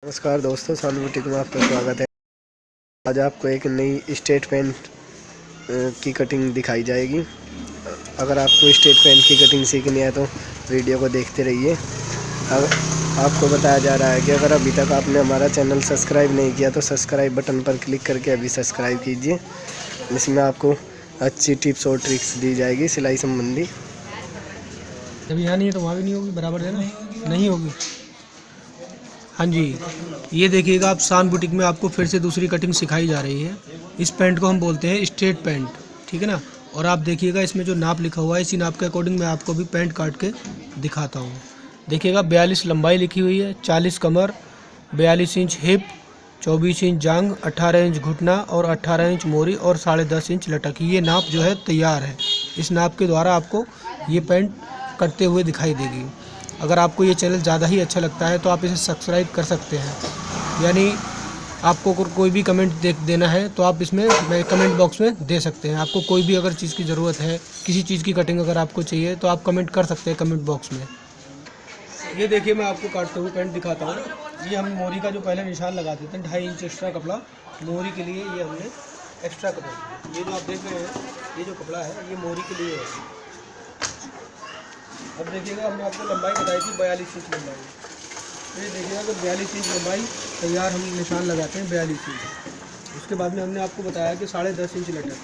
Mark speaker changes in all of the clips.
Speaker 1: नमस्कार दोस्तों, सानू बुटीक में आपका स्वागत है। आज आपको एक नई स्ट्रेट पैंट की कटिंग दिखाई जाएगी। अगर आपको स्ट्रेट पैंट की कटिंग सीखनी है तो वीडियो को देखते रहिए। अब आपको बताया जा रहा है कि अगर अभी तक आपने हमारा चैनल सब्सक्राइब नहीं किया तो सब्सक्राइब बटन पर क्लिक करके अभी सब्सक्राइब कीजिए। इसमें आपको अच्छी टिप्स और ट्रिक्स दी जाएगी सिलाई संबंधी।
Speaker 2: जब यहाँ नहीं है तो वहाँ भी नहीं होगी, बराबर है ना? नहीं होगी। हाँ जी, ये देखिएगा, आप शान बुटीक में आपको फिर से दूसरी कटिंग सिखाई जा रही है। इस पैंट को हम बोलते हैं स्ट्रेट पैंट, ठीक है ना। और आप देखिएगा, इसमें जो नाप लिखा हुआ है इसी नाप के अकॉर्डिंग मैं आपको भी पैंट काट के दिखाता हूँ। देखिएगा, 42 लंबाई लिखी हुई है, 40 कमर, 42 इंच हिप, 24 इंच जांग, 18 इंच घुटना और 18 इंच मोरी और 10.5 इंच लटक। ये नाप जो है तैयार है। इस नाप के द्वारा आपको ये पैंट करते हुए दिखाई देगी। अगर आपको ये चैनल ज़्यादा ही अच्छा लगता है तो आप इसे सब्सक्राइब कर सकते हैं। यानी आपको कोई भी कमेंट देना है तो आप इसमें कमेंट बॉक्स में दे सकते हैं। आपको कोई भी अगर चीज़ की ज़रूरत है, किसी चीज़ की कटिंग अगर आपको चाहिए तो आप कमेंट कर सकते हैं कमेंट बॉक्स में। ये देखिए, मैं आपको काटते हुए पैंट दिखाता हूँ। ये हम मोरी का जो पहले निशान लगाते थे, 2.5 इंच एक्स्ट्रा कपड़ा मोरी के लिए, ये हमने एक्स्ट्रा कपड़ा, ये जो आप देख रहे हैं ये जो कपड़ा है ये मोरी के लिए है। अब देखिएगा, हमने आपको लंबाई बताई थी 42 इंच लंबाई। तो ये देखिएगा कि 42 इंच लंबाई तैयार हम निशान लगाते हैं 42 इंच। उसके बाद में हमने आपको बताया कि 10.5 इंच लटक,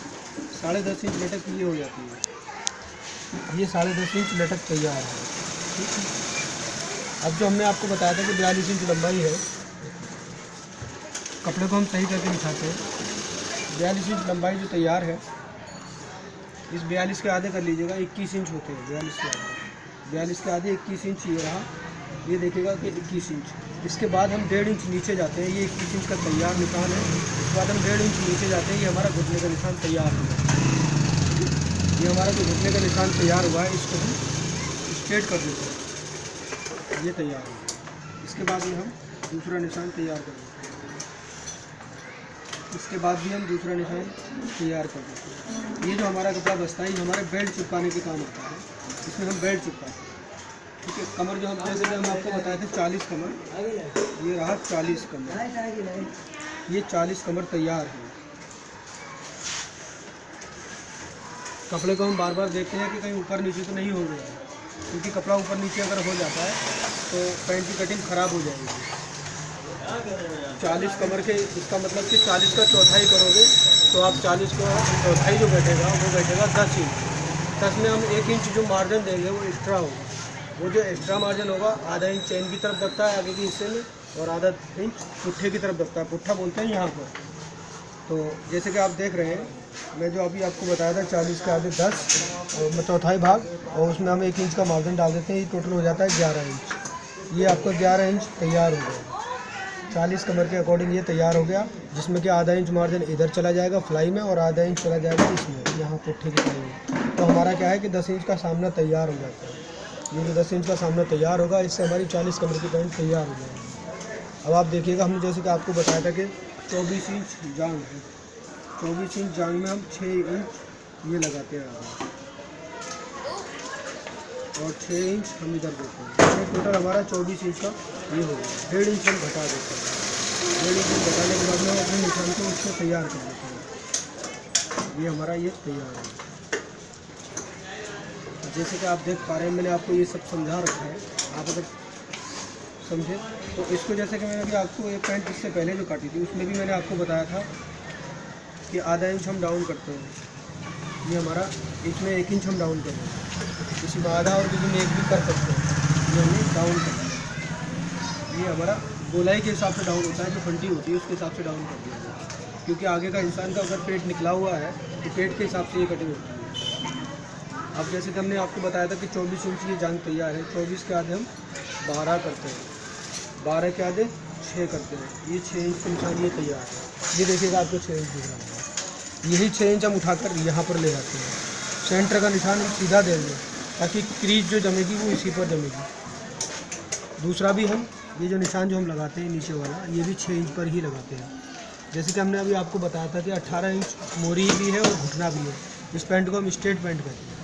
Speaker 2: 10.5 इंच लटक ये हो जाती है। ये 10.5 इंच लटक तैयार है, ठीक है। अब जो हमने आपको बताया था कि 42 इंच लंबाई है, कपड़े को हम सही करके दिखाते हैं। 42 इंच लंबाई जो तैयार है, इस 42 के आधे कर लीजिएगा, 21 इंच होते हैं 42 के आधे। 42 के आधे 21 इंच ये रहा। ये देखिएगा कि 21 इंच। इसके बाद हम 1.5 इंच नीचे जाते हैं। ये 21 इंच का तैयार निशान है। इसके बाद हम 1.5 इंच नीचे जाते हैं। ये हमारा घुटने का निशान तैयार हुआ। ये हमारा जो घुटने का निशान तैयार हुआ है, इसको हम स्ट्रेट कर देते हैं। ये तैयार हुआ। इसके बाद में हम दूसरा निशान तैयार कर देते हैं। इसके बाद भी हम दूसरा निशान तैयार कर देते हैं। ये जो हमारा कपड़ा बचता है ये हमारे बेल्ट चिपकाने के काम आता है। इसमें हम बेल्ट चिपकाते हैं, ठीक है। कमर जो हम जैसे हम आपको बताए थे 40 कमर, ये रहा 40 कमर। ये 40 कमर तैयार है। कपड़े को हम बार बार देखते हैं कि कहीं ऊपर नीचे तो नहीं हो गया है, क्योंकि कपड़ा ऊपर नीचे अगर हो जाता है तो पैंट की कटिंग ख़राब हो जाएगी। 40 कमर के, इसका मतलब कि 40 का चौथाई करोगे तो आप 40 को चौथाई जो बैठेगा वो बैठेगा 10 इंच। 10 में हम 1 इंच जो मार्जिन देंगे वो एक्स्ट्रा होगा। वो जो एक्स्ट्रा मार्जिन होगा, आधा इंच चेन की तरफ दबता है आगे के हिस्से में और आधा इंच पुट्ठे की तरफ दबता है। पुट्ठा बोलते हैं यहाँ पर। तो जैसे कि आप देख रहे हैं, मैं जो अभी आपको बताया था 40 के आधे 10 और चौथाई भाग, और उसमें हम 1 इंच का मार्जिन डाल देते हैं। ये टोटल हो जाता है 11 इंच। ये आपका 11 इंच तैयार हो गया। 40 कमर के अकॉर्डिंग ये तैयार हो गया, जिसमें कि आधा इंच मार्जिन इधर चला जाएगा फ्लाई में और आधा इंच चला जाएगा इसमें, यहाँ पुट्ठे की फ्लाई में। तो हमारा क्या है कि 10 इंच का सामना तैयार हो जाता है। ये जो 10 इंच का सामना तैयार होगा, इससे हमारी 40 कमर की पैंट तैयार हो जाएगी। अब आप देखिएगा, हमने जैसे कि आपको बताया था कि 24 इंच जांग है। 24 इंच जांग में हम 6 इंच ये लगाते हैं और 6 इंच हम इधर देते हैं। टोटल हमारा 24 इंच का ये हो गया। 1.5 इंच हम घटा देते हैं। 1.5 इंच घटाने के बाद में हम अपने निशान को उससे तैयार कर देते हैं। ये हमारा ये तैयार है। जैसे कि आप देख पा रहे हैं, मैंने आपको ये सब समझा रखा है। आप अगर समझे तो इसको, जैसे कि मैंने भी आपको एक पैंट इससे पहले जो काटी थी उसमें भी मैंने आपको बताया था कि आधा इंच हम डाउन करते हैं। ये हमारा, इसमें 1 इंच हम डाउन करते हैं, किसी में आधा और किसी में 1 भी कर सकते हैं। ये हमें डाउन करना है। ये हमारा गोलाई के हिसाब से डाउन होता है, जो फंटी होती है उसके हिसाब से डाउन कर दिया जाता है। क्योंकि आगे का इंसान का अगर पेट निकला हुआ है तो पेट के हिसाब से ये कटिंग होती है। अब जैसे कि हमने आपको बताया था कि 24 इंच ये जांग तैयार है। 24 के आधे हम 12 करते हैं, 12 के आधे 6 करते हैं। ये 6 इंच का निशान ये तैयार है। ये देखिएगा, आपको 6 इंच दिख रहा है। यही 6 इंच हम उठाकर यहाँ पर ले जाते हैं। सेंटर का निशान हम सीधा देंगे ताकि क्रीज जो जमेगी वो इसी पर जमेगी। दूसरा भी हम ये जो निशान जो हम लगाते हैं नीचे वाला, ये भी 6 इंच पर ही लगाते हैं। जैसे कि हमने अभी आपको बताया था कि 18 इंच मोरी भी है और घुटना भी है। इस पैंट को हम स्ट्रेट पैंट कहते हैं,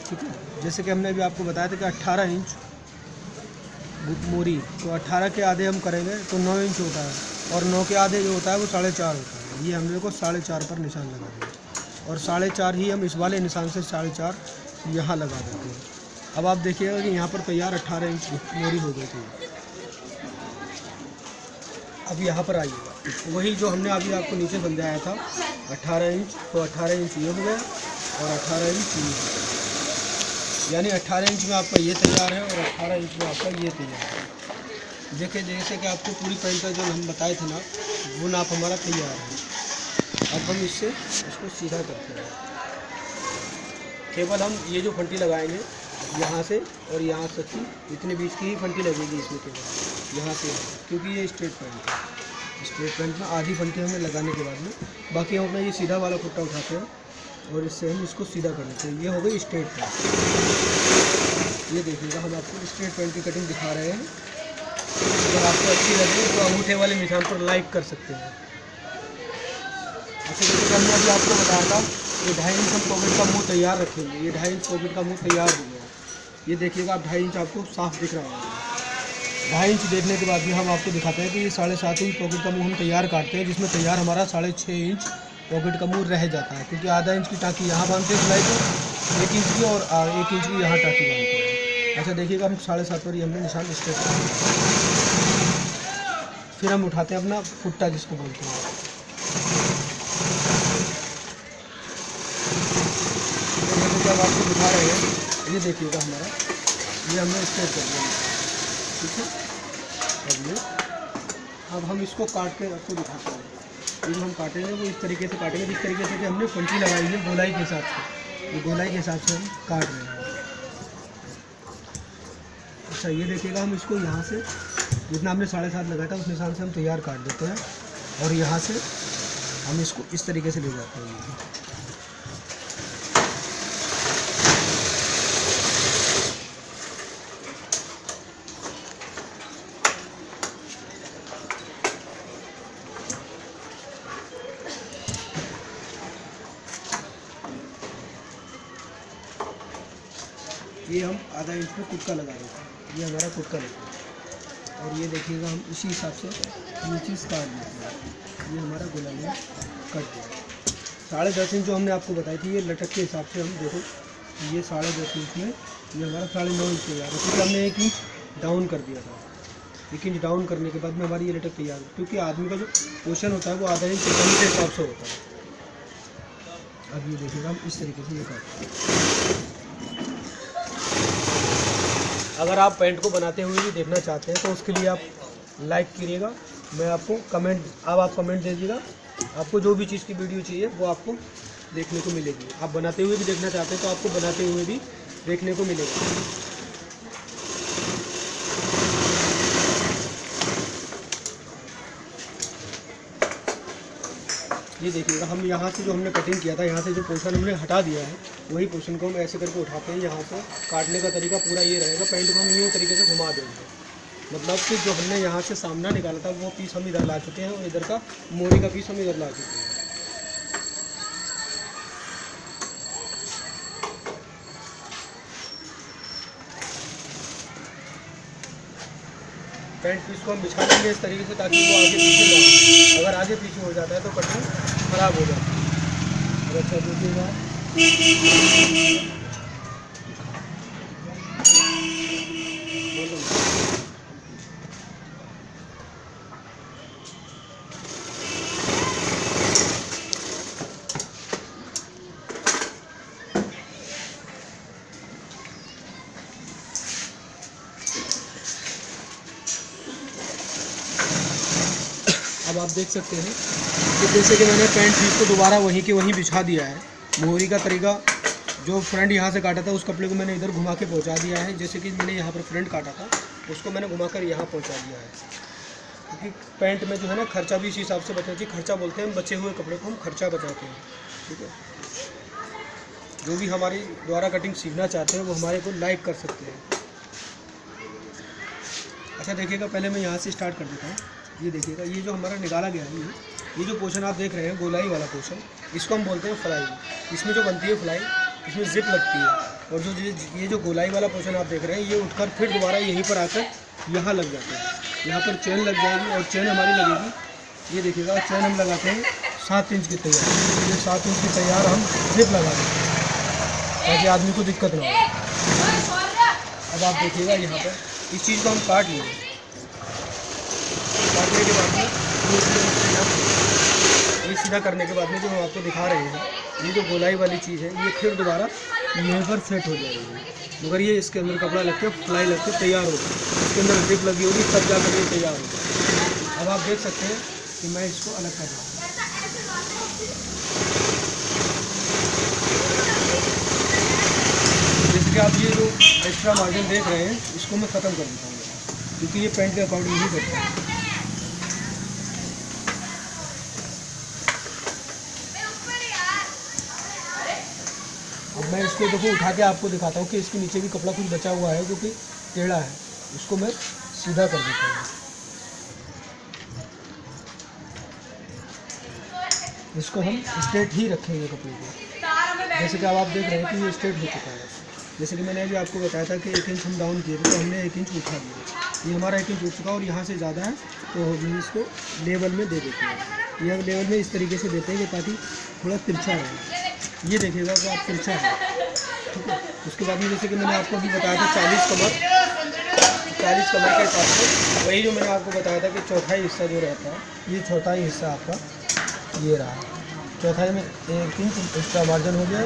Speaker 2: ठीक है। जैसे कि हमने अभी आपको बताया था कि 18 इंच मोरी, तो 18 के आधे हम करेंगे तो 9 इंच होता है, और 9 के आधे जो होता है वो 4.5 होता है। ये हमने को 4.5 पर निशान लगा दिया, और 4.5 ही हम इस वाले निशान से 4.5 यहाँ लगा देते हैं। अब आप देखिएगा कि यहाँ पर तैयार 18 इंच मोरी हो गई थी। अब यहाँ पर आइएगा, वही जो हमने अभी आपको नीचे समझाया था 18 इंच, तो 18 इंच ये हो गया और 18 इंच ये हो गया, यानी 18 इंच में आपका ये तैयार है और 18 इंच में आपका ये तैयार है। देखिए जैसे कि आपको पूरी पैंट का जो हम बताए थे ना, वो नाप हमारा तैयार है। अब हम इससे इसको सीधा करते हैं। केवल हम ये जो फंटी लगाएंगे यहाँ से और यहाँ तक की, इतने बीच की ही फंटी लगेगी इसमें, केवल यहाँ से, क्योंकि ये स्ट्रेट पैंट है। स्ट्रेट पैंट में आधी फंटी हमें लगाने के बाद में, बाकी हम अपना ये सीधा वाला खुट्टा उठाते हैं और इससे हम इसको सीधा कर लेते हैं। ये हो गई स्ट्रेट पैंट। ये देखिएगा, हम आपको स्ट्रेट पैंट की कटिंग दिखा रहे हैं। अगर आपको अच्छी लगे तो अंगूठे वाले निशान पर लाइक कर सकते हैं। अच्छा जैसे हमने अभी आपको बताया था, ये 2.5 इंच हम पॉकेट का मुँह तैयार रखेंगे। ये 2.5 इंच पॉकेट का मुँह तैयार हो गया। ये देखिएगा, आप 2.5 इंच आपको साफ दिख रहा होगा। 2.5 इंच देखने के बाद भी हम आपको दिखाते हैं कि ये 7.5 इंच पॉकेट का मुँह हम तैयार काटते हैं, जिसमें तैयार हमारा 6.5 इंच पॉकेट का मुँह रह जाता है, क्योंकि आधा इंच की टाँकी यहाँ बांधते हैं सिलाई को, 1 इंच की, और 1 इंच की यहाँ टाँकी बांधते हैं। अच्छा देखिएगा, हम 7.5 पर ही हमने निशान स्ट्रेट कर, फिर हम उठाते हैं अपना फुट्टा जिसको बोलते हैं। जब आपको दिखा रहे हैं, ये देखिएगा हमारा, ये हमने स्ट्रेट कर दिया, ठीक है। अब हम इसको काट के आपको दिखाते हैं। ये जो हम काटेंगे वो इस तरीके से काटेंगे, जिस तरीके से कि हमने फंटी लगाई है गोलाई के हिसाब से। ये गोलाई के हिसाब से हम काट रहे हैं। अच्छा ये देखिएगा, हम इसको यहाँ से जितना हमने 7.5 लगाया था उस निशान से हम तैयार काट देते हैं, और यहाँ से हम इसको इस तरीके से ले जाते हैं। ये हम आधा इंच में कुटका लगा देते हैं। ये हमारा कुटका लगता है, और ये देखिएगा हम इसी हिसाब से ये चीज़ काट देते हैं। ये हमारा गोला में कट गया। 10.5 इंच जो हमने आपको बताई थी, ये लटक के हिसाब से हम देखो, ये 10.5 इंच में ये हमारा 9.5 इंच तैयार है, क्योंकि हमने 1 इंच डाउन कर दिया था। 1 इंच डाउन करने के बाद में हमारी ये लटक तैयार है, क्योंकि आदमी का जो पोर्शन होता है वो आधा इंच कम के हिसाब से होता है। अब ये देखिएगा, हम इस तरीके से ये काटते हैं। अगर आप पैंट को बनाते हुए भी देखना चाहते हैं तो उसके लिए आप लाइक करिएगा, मैं आपको कमेंट, अब आप कमेंट दे दीजिएगा, आपको जो भी चीज़ की वीडियो चाहिए वो आपको देखने को मिलेगी। आप बनाते हुए भी देखना चाहते हैं तो आपको बनाते हुए भी देखने को मिलेगा। ये देखिएगा, हम यहाँ से जो हमने कटिंग किया था, यहाँ से जो पोर्शन हमने हटा दिया है, वही पोर्शन को हम ऐसे करके उठाते हैं। यहाँ से काटने का तरीका पूरा ये रहेगा। पैंट को हम यूँ तरीके से घुमा देंगे, मतलब कि जो हमने यहाँ से सामना निकाला था वो पीस हम इधर ला चुके हैं, और इधर का मोरी का पीस हम इधर ला चुके हैं। पैंट पीस को हम बिछा देंगे इस तरीके से, ताकि वो आगे पीछे ना हो। अगर आगे पीछे हो जाता है तो कटिंग ख़राब हो जाती है। और अच्छा देखिएगा, अब आप देख सकते हैं कि जैसे कि मैंने पैंट पीस को दोबारा वहीं के वहीं बिछा दिया है। मोहरी का तरीका, जो फ्रंट यहाँ से काटा था उस कपड़े को मैंने इधर घुमा के पहुँचा दिया है। जैसे कि मैंने यहाँ पर फ्रंट काटा था, उसको मैंने घुमाकर यहाँ पहुँचा दिया है, क्योंकि पैंट में जो है ना खर्चा भी इसी हिसाब से बचना चाहिए। खर्चा बोलते हैं, बचे हुए कपड़े को हम खर्चा बचाते हैं, ठीक है। जो भी हमारी द्वारा कटिंग सीखना चाहते हैं वो हमारे को लाइक कर सकते हैं। अच्छा देखिएगा, पहले मैं यहाँ से स्टार्ट कर देता हूँ। ये देखिएगा, ये जो हमारा निकाला गया है, ये जो पोर्शन आप देख रहे हैं गोलाई वाला पोर्शन, इसको हम बोलते हैं फ्लाई। इसमें जो बनती है फ्लाई, इसमें जिप लगती है, और जो ये जो गोलाई वाला पोर्शन आप देख रहे हैं, ये उठकर फिर दोबारा यहीं पर आकर यहाँ लग जाता है। यहाँ पर चेन लग जाएगी और चेन हमारी लगेगी, ये देखिएगा चेन हम लगाते हैं 7 इंच की तैयार। ये 7 इंच की तैयार हम जिप लगा देते हैं ताकि आदमी को दिक्कत ना हो। अब आप देखिएगा यहाँ पर इस चीज़ को हम काट लेंगे। काटने के बाद में ये सीधा करने के बाद में जो हम आपको दिखा रहे हैं, ये जो गोलाई वाली चीज़ है ये फिर दोबारा यहीं पर सेट हो जाएगी। मगर ये इसके अंदर कपड़ा लग के फ्लाई लग के तैयार होगा, इसके अंदर जिप लगी होगी, तब जाकर ये तैयार होगा। अब आप देख सकते हैं कि मैं इसको अलग कर रहा हूँ। जैसे कि आप ये जो एक्स्ट्रा मार्जिन देख रहे हैं इसको मैं ख़त्म कर देता हूँ, क्योंकि ये पैंट के अकॉर्डिंग नहीं करता है। अब मैं इसको देखो उठा के आपको दिखाता हूँ कि इसके नीचे भी कपड़ा कुछ बचा हुआ है जो कि टेढ़ा है, उसको मैं सीधा कर देता हूँ। इसको हम स्ट्रेट ही रखेंगे कपड़े को। जैसे कि अब आप देख रहे हैं कि ये स्ट्रेट हो चुका है। जैसे कि मैंने अभी आपको बताया था कि 1 इंच हम डाउन किए थे तो हमने 1 इंच उठा दिया। ये हमारा 1 इंच उठ चुका और यहाँ से ज़्यादा है तो हम इसको लेवल में दे देते हैं। ये लेवल में इस तरीके से देते हैं कि ताकि थोड़ा तिरछा रहे। ये देखिएगा कि आप तिरछा है, ठीक है। उसके बाद में जैसे कि मैंने आपको भी बताया था 40 कमर के हिसाब से, वही जो मैंने आपको बताया था कि चौथाई हिस्सा जो रहता है, ये चौथाई हिस्सा आपका ये रहा। चौथाई में 1 इंच एक्स्ट्रा मार्जिन हो गया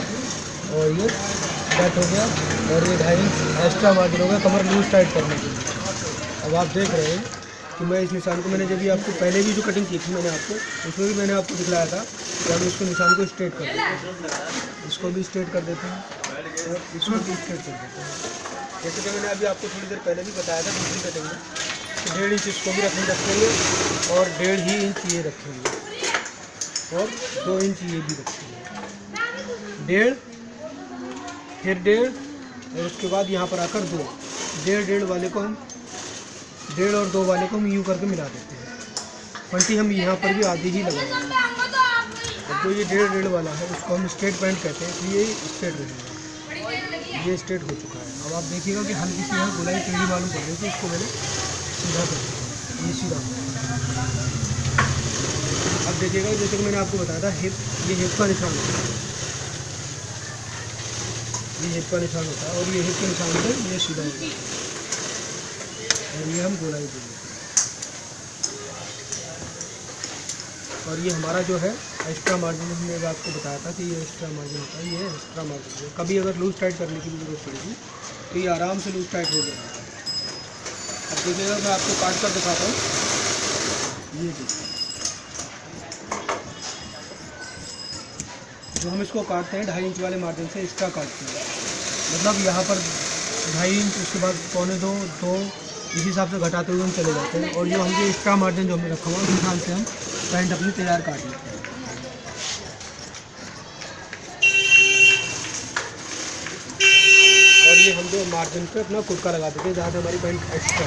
Speaker 2: और ये कट हो गया और ये 2.5 इंच एक्स्ट्रा मार्जिन हो गया कमर लूज टाइट करने के लिए। अब आप देख रहे हैं कि मैं इस निशान को मैंने जब भी आपको पहले भी जो कटिंग की थी मैंने आपको, उसमें भी मैंने आपको दिखलाया था कि हम इसको निशान को स्ट्रेट कर देते हैं। इसको भी स्ट्रेट कर देते हैं और इसको भी स्ट्रेट कर देते हैं। जैसे कि मैंने अभी आपको थोड़ी देर पहले भी बताया था दूसरी कटिंग में कि 1.5 इंच इसको भी रखेंगे और 1.5 इंच ये रखेंगे और 2 इंच ये भी रखेंगे। 1.5 फिर 1.5 और उसके बाद यहाँ पर आकर 2, 1.5 वाले को हम 1.5 और 2 वाले को हम यूँ करके मिला देते हैं। पट्टी हम यहाँ पर भी आधी ही लगाएंगे। अब जो ये 1.5 वाला है उसको हम स्ट्रेट पैंट कहते हैं, इसलिए स्ट्रेट रहेगा। ये स्ट्रेट हो चुका है। अब आप देखिएगा कि हल्की सी यहाँ गोलाई टेढ़ी मालूम पड़ रही थी, इसको मैंने सीधा कर दिया। ये सीधा। अब देखिएगा जैसे कि मैंने आपको बताया था हिप, ये हिप का निशान होता है, ये हिप का निशान होता है और ये हिप के निशान पर ये सीधा होता है और ये हम गोलाई देंगे। और ये हमारा जो है एक्स्ट्रा मार्जिन, मैंने आपको बताया था कि ये एक्स्ट्रा मार्जिन होता है, ये एक्स्ट्रा मार्जिन है। कभी अगर लूज टाइट करने की भी जरूरत पड़ेगी तो ये आराम से लूज टाइट हो जाएगा। अब देखिएगा मैं आपको काट कर दिखाता हूँ। ये देखिए जो हम इसको काटते हैं 2.5 इंच वाले मार्जिन से एक्स्ट्रा काटते हैं, मतलब यहाँ पर 2.5 इंच, उसके बाद 1.25, 2 इस हिसाब से घटाते हुए हम चले जाते हैं। और जो हम जो एक्स्ट्रा मार्जिन जो हमने रखा हुआ उस हिसाब से हम पैंट अपनी तैयार काट लेते हैं। और ये हम जो मार्जिन पे अपना कुटका लगा देते हैं जहाँ से हमारी पैंट एक्स्ट्रा,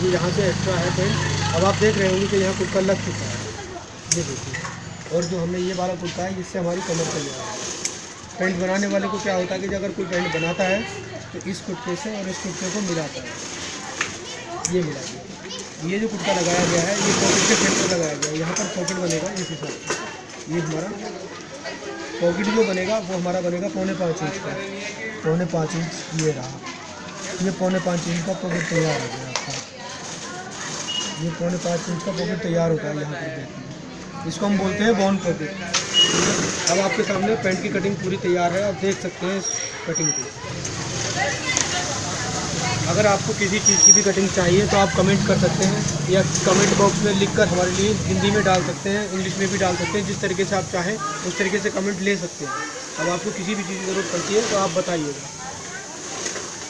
Speaker 2: ये यहाँ से एक्स्ट्रा है पैंट। अब आप देख रहे होंगे कि यहाँ कुटका लग चुका है, ये देखिए। और जो हमने ये वाला कुर्ता है जिससे हमारी कमर तैयार है। पैंट बनाने वाले को क्या होता है कि अगर कोई पैंट बनाता है तो इस कुर्ते से और इस कुर्ते को मिलाता है, ये मिला दिया। ये जो कुर्ता लगाया गया है ये पॉकेट के सेंटर लगाया गया है, यहाँ पर पॉकेट बनेगा इस हिसाब से। ये हमारा पॉकेट जो बनेगा वो हमारा बनेगा 4.25 इंच का, 4.25 इंच ये रहा। ये 4.25 इंच का पॉकेट तैयार हो गया आपका। ये 4.25 इंच का पॉकेट तैयार होता है यहाँ पर देखिए, इसको हम बोलते हैं बॉन पॉकेट। अब आपके सामने पैंट की कटिंग पूरी तैयार है, आप देख सकते हैं इस कटिंग को। अगर आपको किसी चीज़ की भी कटिंग चाहिए तो आप कमेंट कर सकते हैं या कमेंट बॉक्स में लिखकर हमारे लिए हिंदी में डाल सकते हैं, इंग्लिश में भी डाल सकते हैं, जिस तरीके से आप चाहें उस तरीके से कमेंट ले सकते हैं। अब आपको किसी भी चीज़ की ज़रूरत पड़ती है तो आप बताइएगा।